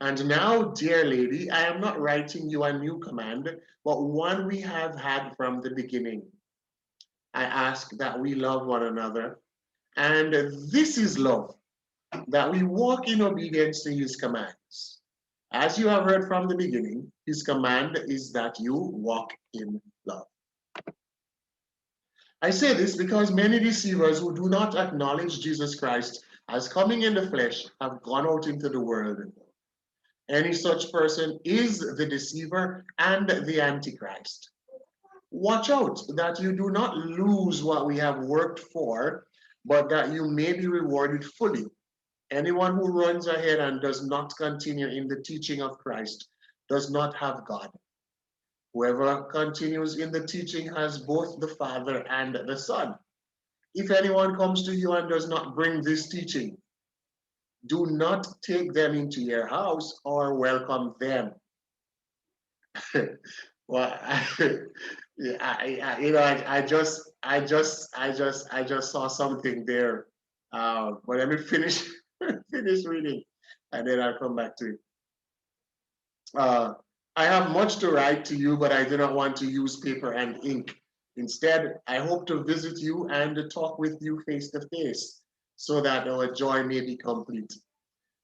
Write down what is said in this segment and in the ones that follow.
And now, dear lady, I am not writing you a new command, but one we have had from the beginning. I ask that we love one another. And this is love, that we walk in obedience to his commands. As you have heard from the beginning, his command is that you walk in love. I say this because many deceivers who do not acknowledge Jesus Christ as coming in the flesh have gone out into the world. Any such person is the deceiver and the antichrist. Watch out that you do not lose what we have worked for, but that you may be rewarded fully. Anyone who runs ahead and does not continue in the teaching of Christ does not have God. Whoever continues in the teaching has both the Father and the Son. If anyone comes to you and does not bring this teaching, do not take them into your house or welcome them. Well, yeah, I just saw something there. But let me finish finish reading, and then I'll come back to it. Uh, I have much to write to you, but I do not want to use paper and ink. Instead, I hope to visit you and to talk with you face to face, so that our joy may be complete.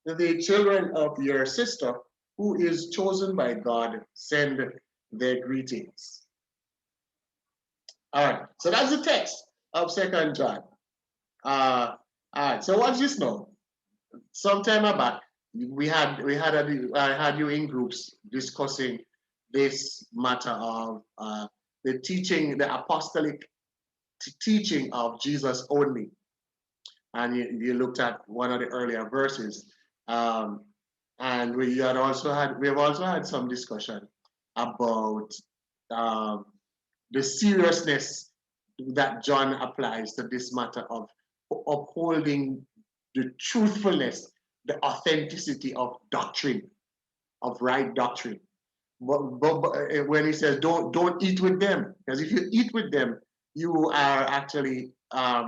The children of your sister, who is chosen by God, send their greetings. All right, so that's the text of Second John. All right, so what's this now? Some time back, I had you in groups discussing this matter of the teaching, the apostolic teaching of Jesus only, and you looked at one of the earlier verses, um, and we have also had some discussion about um, the seriousness that John applies to this matter of upholding the truthfulness, the authenticity of doctrine, of right doctrine. But when he says don't eat with them, because if you eat with them, you are actually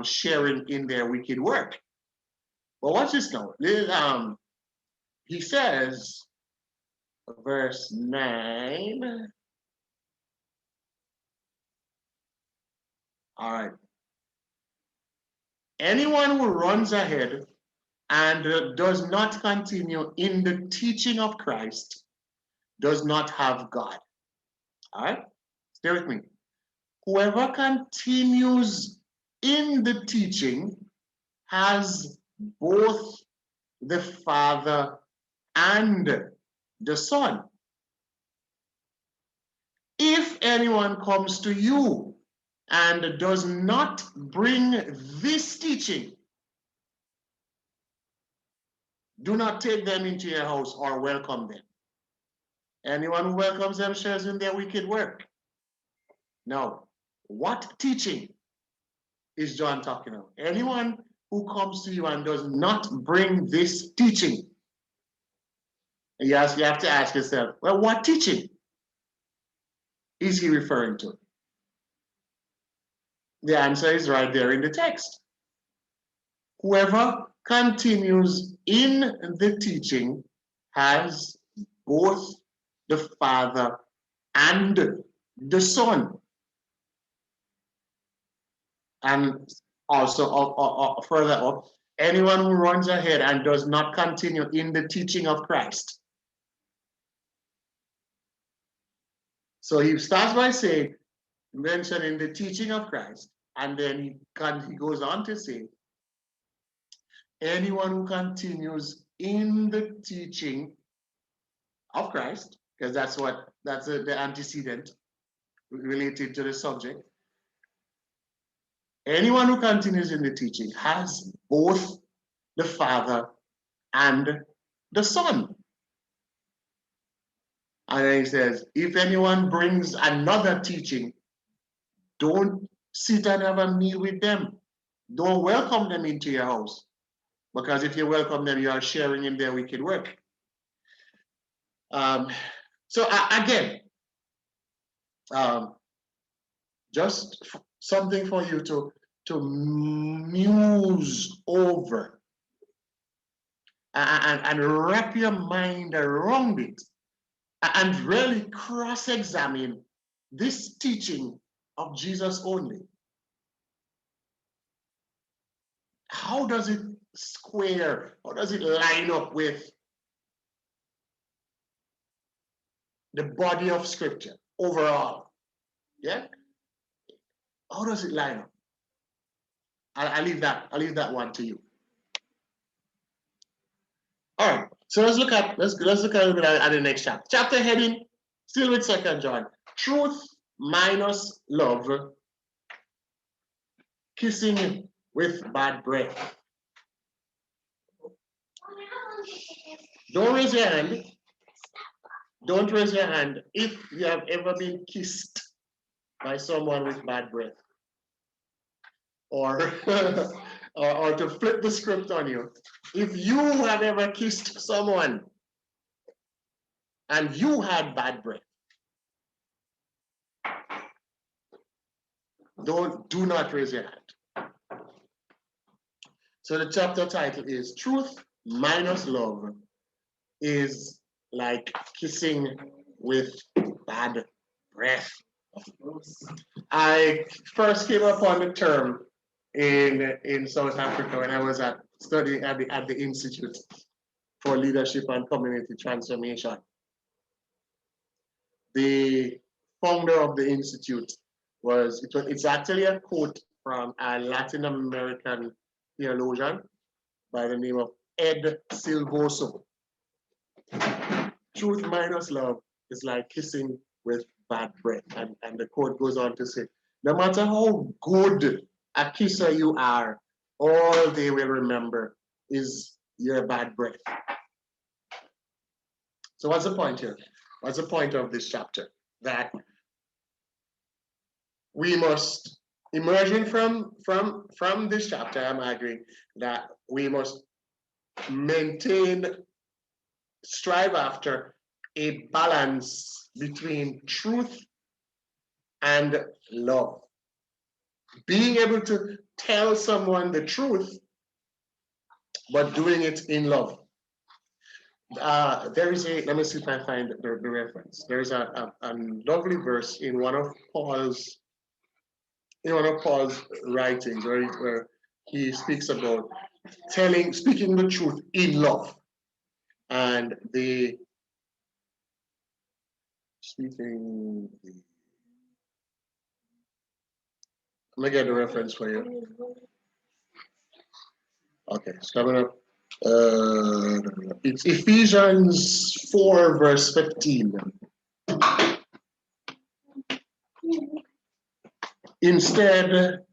sharing in their wicked work. But watch this now. He says, verse 9. All right. Anyone who runs ahead and does not continue in the teaching of Christ does not have God. All right? Stay with me. Whoever continues in the teaching has both the Father and the Son. If anyone comes to you and does not bring this teaching, do not take them into your house or welcome them. Anyone who welcomes them shares in their wicked work. Now, what teaching is John talking about? Anyone who comes to you and does not bring this teaching, you have to ask yourself, well, what teaching is he referring to? The answer is right there in the text. Whoever continues in the teaching has both the Father and the Son. And also further up, anyone who runs ahead and does not continue in the teaching of Christ. So he starts by saying, mentioning the teaching of Christ, and then he goes on to say, anyone who continues in the teaching of Christ, because that's the antecedent related to the subject. Anyone who continues in the teaching has both the Father and the Son. And then he says, if anyone brings another teaching, don't sit and have a meal with them. Don't welcome them into your house. Because if you welcome them, you are sharing in their wicked work. So again, just something for you to muse over and wrap your mind around it and really cross-examine this teaching of Jesus only. How does it square? How does it line up with the body of Scripture overall? Yeah? How does it line up? I'll leave that one to you. All right. So let's look at a little bit at the next chapter. Chapter heading, still with 2 John. Truth minus love, kissing with bad breath. Don't raise your hand. Don't raise your hand if you have ever been kissed by someone with bad breath. Or, or to flip the script on you. If you have ever kissed someone and you had bad breath, do not raise your hand. So the chapter title is Truth Minus Love is like kissing with bad breath. I first came upon the term in South Africa when I was studying at the Institute for Leadership and Community Transformation. The founder of the institute it's actually a quote from a Latin American theologian by the name of Ed Silvoso. Truth minus love is like kissing with bad breath. And the quote goes on to say, no matter how good a kisser you are, all they will remember is your bad breath. So what's the point here? What's the point of this chapter? That we must, emerging from this chapter, I'm arguing that we must strive after a balance between truth and love. Being able to tell someone the truth, but doing it in love. There is let me see if I find the reference. There is a lovely verse in one of Paul's writings where he speaks about speaking the truth in love. And let me get the reference for you. Okay, it's coming up. It's Ephesians 4, verse 15. Instead,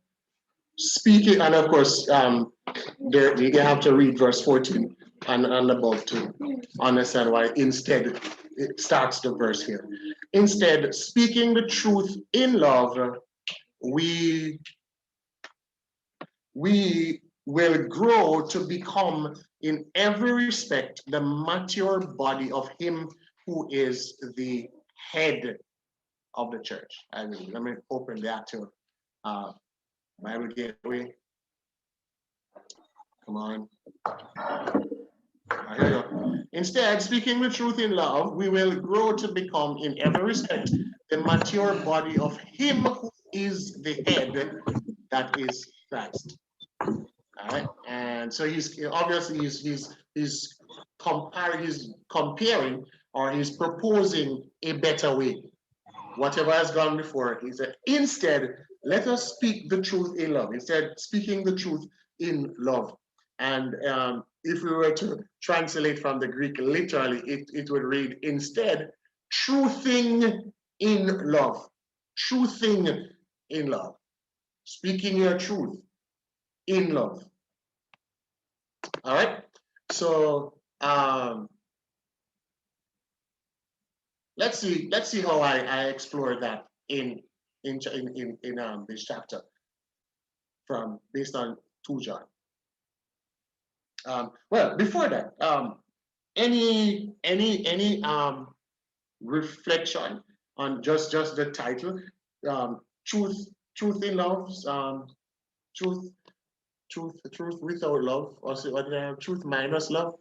speaking, and of course, you have to read verse 14 and above to understand why instead it starts the verse here. Instead, speaking the truth in love, we will grow to become in every respect the mature body of him who is the head of the church. I mean, let me open the actual Bible gateway. Come on. Here we go. Instead, speaking the truth in love, we will grow to become in every respect the mature body of him who is the head, that is Christ. All right, and so he's comparing or he's proposing a better way. Whatever has gone before, he said, instead, let us speak the truth in love. Instead, speaking the truth in love. And if we were to translate from the Greek literally, it would read, instead, truthing in love. Truthing in love. Speaking your truth in love. All right. So let's see how I explore that in this chapter based on 2 John. Well, before that, any reflection on just the title, truth in love, truth without love, or what truth minus love.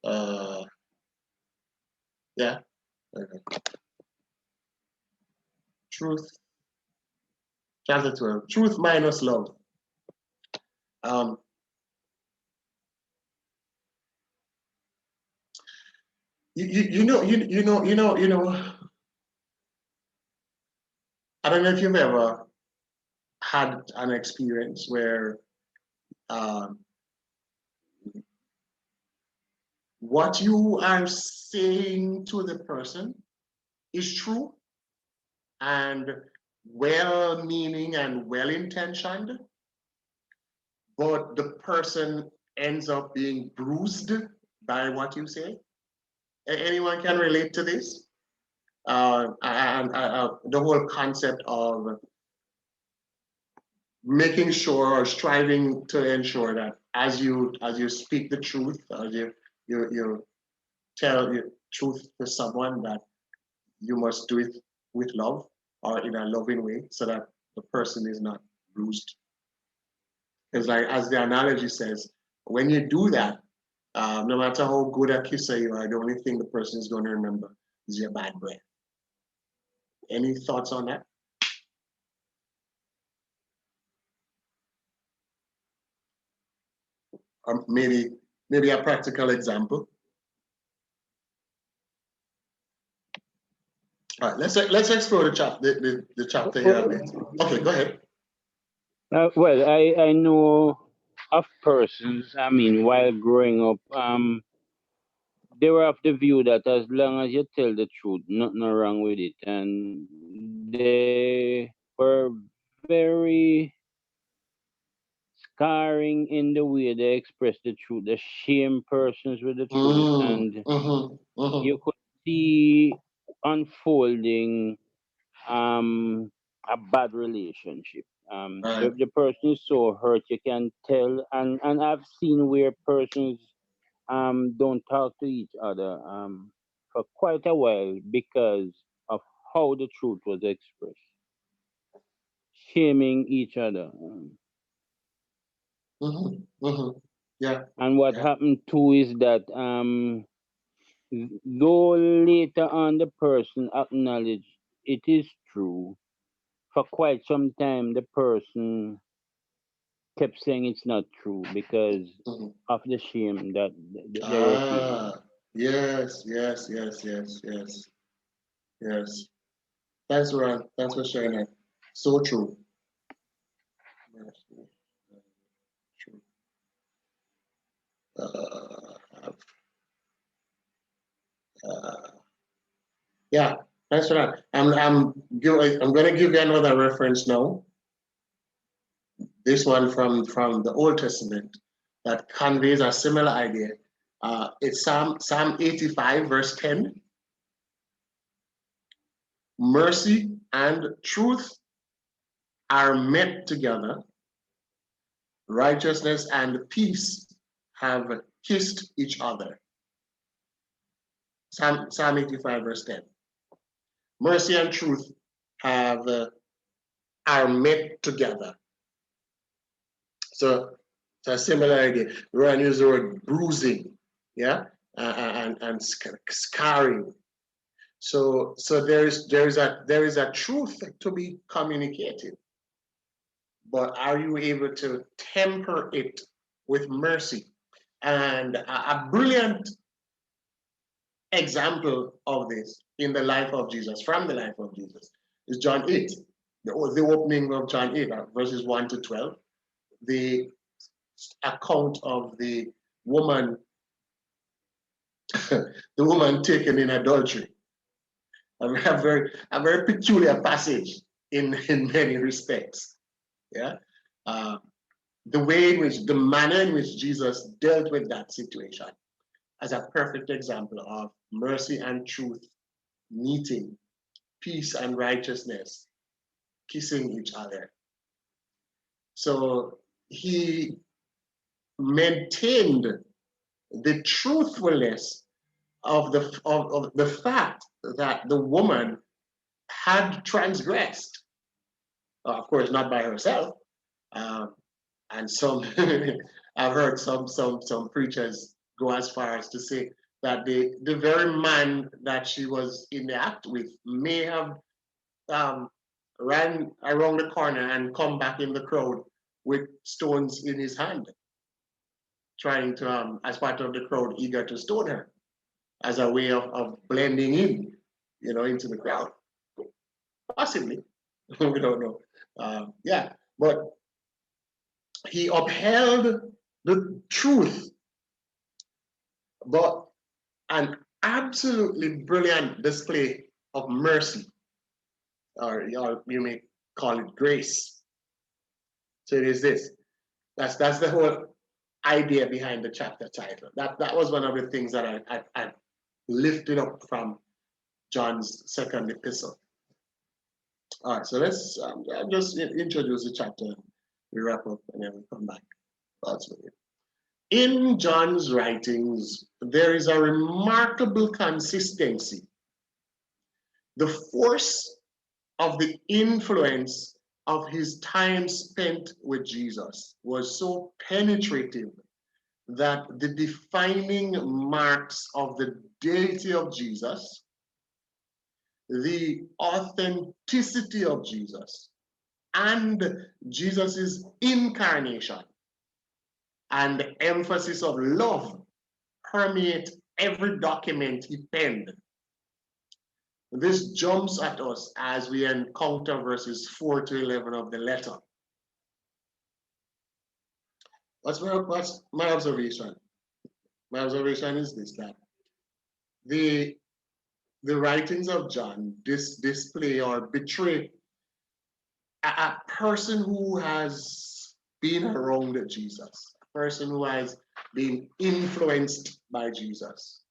Uh, yeah. Okay. Truth, chapter 12. Truth minus love. Um, you know. I don't know if you've ever had an experience where um, what you are saying to the person is true and well-meaning and well-intentioned, but the person ends up being bruised by what you say. Anyone can relate to this? And the whole concept of making sure or striving to ensure that as you speak the truth, as you tell the truth to someone, that you must do it with love or in a loving way so that the person is not bruised. Because like as the analogy says, when you do that, no matter how good a kisser you are, the only thing the person is going to remember is your bad breath. Any thoughts on that? Or maybe a practical example. All right, let's explore the chapter here a bit. Okay, go ahead. Well, I know of persons. I mean, while growing up, they were of the view that as long as you tell the truth, nothing wrong with it, and they were very scarring in the way they express the truth. They shame persons with the truth, and you could see unfolding a bad relationship. Right. The person is so hurt, you can tell, and I've seen where persons don't talk to each other for quite a while because of how the truth was expressed, shaming each other. Yeah, And what yeah. happened too is that though later on the person acknowledged it is true, for quite some time the person kept saying it's not true because Mhm. of the shame that they were feeling. Ah, yes, yes, yes, yes, yes, yes. Thanks, Ron. Thanks for sharing that. So true. Yes, true. Uh, yeah, thanks for that. I'm going to give you another reference now. This one from the Old Testament that conveys a similar idea. It's Psalm 85, verse 10. Mercy and truth are met together. Righteousness and peace have kissed each other. Psalm 85, verse 10. Mercy and truth have are met together. So it's a similar idea. We're going to use the word bruising, yeah, and scarring. So there is a truth to be communicated, but are you able to temper it with mercy? And a brilliant example of this in the life of Jesus, from the life of Jesus, is John 8, the opening of John 8, verses 1 to 12, the account of woman, the woman taken in adultery. A very peculiar passage in many respects. Yeah. Uh, the manner in which Jesus dealt with that situation as a perfect example of mercy and truth meeting, peace and righteousness kissing each other. So he maintained the truthfulness of the fact that the woman had transgressed. Of course, not by herself. Um, and some I've heard some preachers go as far as to say that the very man that she was in the act with may have ran around the corner and come back in the crowd with stones in his hand, trying to, as part of the crowd, eager to stone her as a way of blending in, into the crowd. Possibly. We don't know. Yeah, but he upheld the truth, but an absolutely brilliant display of mercy, or you may call it grace. So it is this. That's the whole idea behind the chapter title. That was one of the things that I lifted up from John's second epistle. All right, so let's just introduce the chapter. We wrap up and then we come back. That's with it. In John's writings, there is a remarkable consistency. The force of the influence of his time spent with Jesus was so penetrative that the defining marks of the deity of Jesus, the authenticity of Jesus, and Jesus's incarnation and the emphasis of love permeate every document he penned. This jumps at us as we encounter verses 4 to 11 of the letter. What's my observation? My observation is this, that the writings of John display or betray a person who has been around Jesus, a person who has been influenced by Jesus.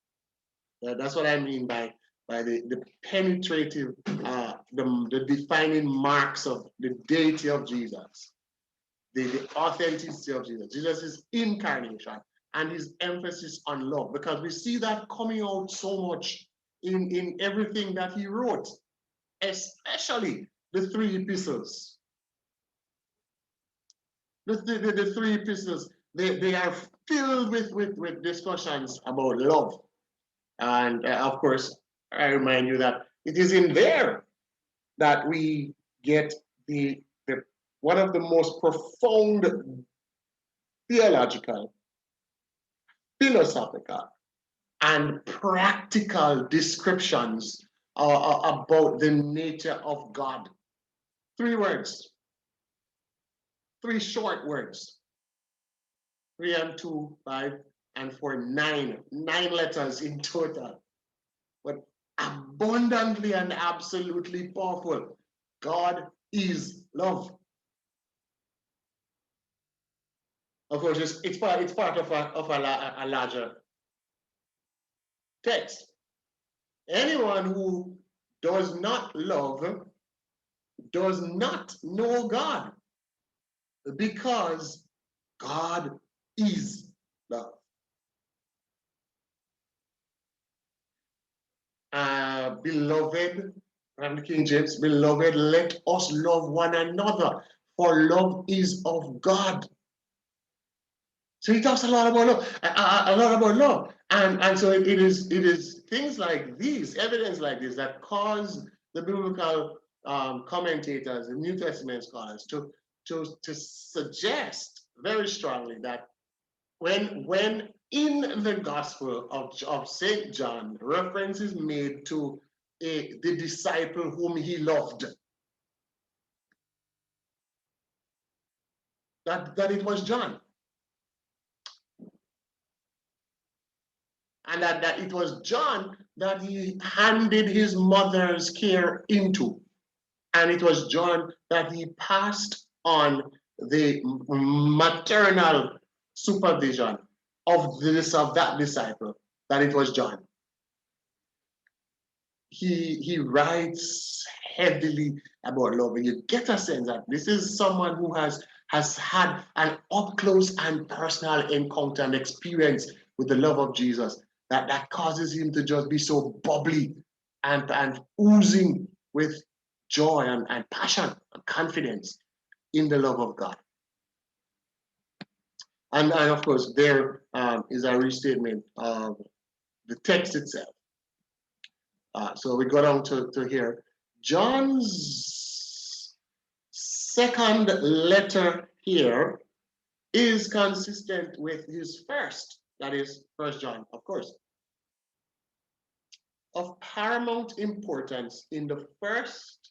That's what I mean by the penetrative, the defining marks of the deity of Jesus, the authenticity of Jesus, Jesus' incarnation, and his emphasis on love, because we see that coming out so much in everything that he wrote, especially the three epistles. The three epistles, they are filled with discussions about love. And of course, I remind you that it is in there that we get the one of the most profound theological, philosophical, and practical descriptions about the nature of God. 3 words, 3 short words. 3 and 2, 5 and 4, 9 letters in total, but abundantly and absolutely powerful. God is love. Of course, it's part of a larger text. Anyone who does not love does not know God, because God is love. Beloved, from the King James, beloved, let us love one another, for love is of God. So he talks a lot about love, and so it is things like these, evidence like this, that cause the biblical commentators and New Testament scholars to suggest very strongly that when in the Gospel of St. John, reference is made to the disciple whom he loved, that it was John. And that it was John that he handed his mother's care into. And it was John that he passed on the maternal supervision of that disciple, that it was John. He writes heavily about love, and you get a sense that this is someone who has had an up close and personal encounter and experience with the love of Jesus that causes him to just be so bubbly and oozing with joy and passion and confidence in the love of God. And of course, there is a restatement of the text itself. So we go down to here. John's second letter here is consistent with his first, that is First John, of course. Of paramount importance in the first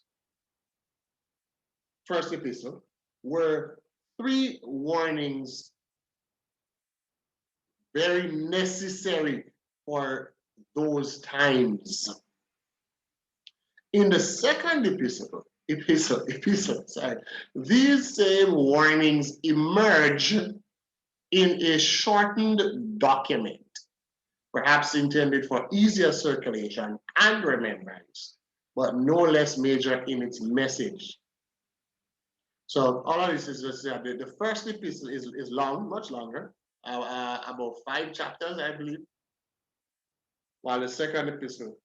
epistle were three warnings very necessary for those times. In the second epistle, sorry, these same warnings emerge in a shortened document, perhaps intended for easier circulation and remembrance, but no less major in its message. So all of this is just that the first epistle is long, much longer, about 5 chapters, I believe, while the second epistle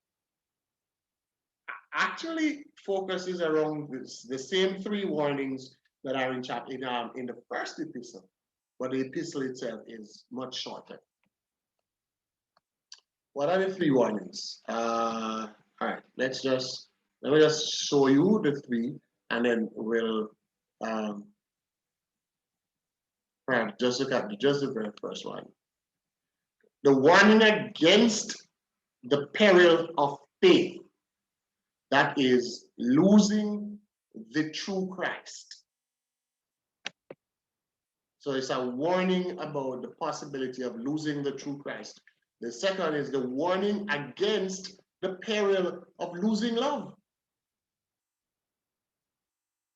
actually focuses around the same 3 warnings that are in the first epistle, but the epistle itself is much shorter. What are the 3 warnings? All right, let me just show you the 3, and then we'll just look at the very first one. The warning against the peril of faith, that is losing the true Christ. So it's a warning about the possibility of losing the true Christ. The second is the warning against the peril of losing love.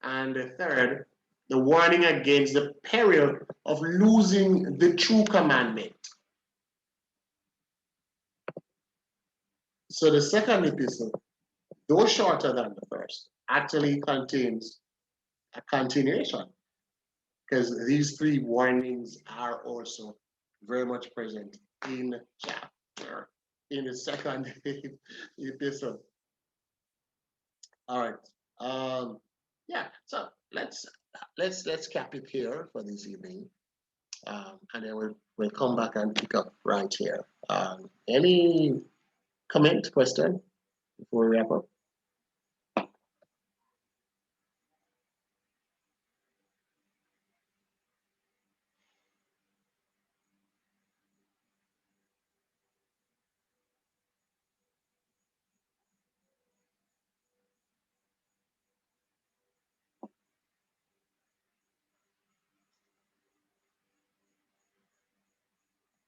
And the third, the warning against the peril of losing the true commandment. So the second epistle, though shorter than the first, actually contains a continuation, because these 3 warnings are also very much present in the second epistle. All right. Yeah. So let's cap it here for this evening, and then we'll come back and pick up right here. Any comment, question before we wrap up?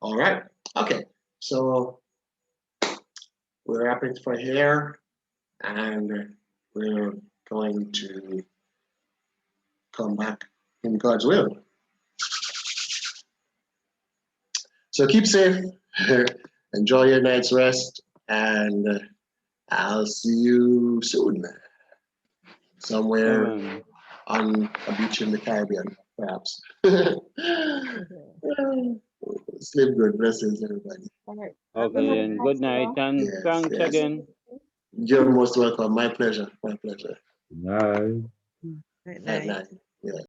All right. Okay. So we'll wrap it for here, and we're going to come back in God's will. So keep safe, enjoy your night's rest, and I'll see you soon. Somewhere on a beach in the Caribbean, perhaps. Sleep good. Blessings, everybody. Okay, and good night, and Yes, thanks yes. again. You're most welcome. My pleasure. My pleasure. Bye. Night, night. Yeah.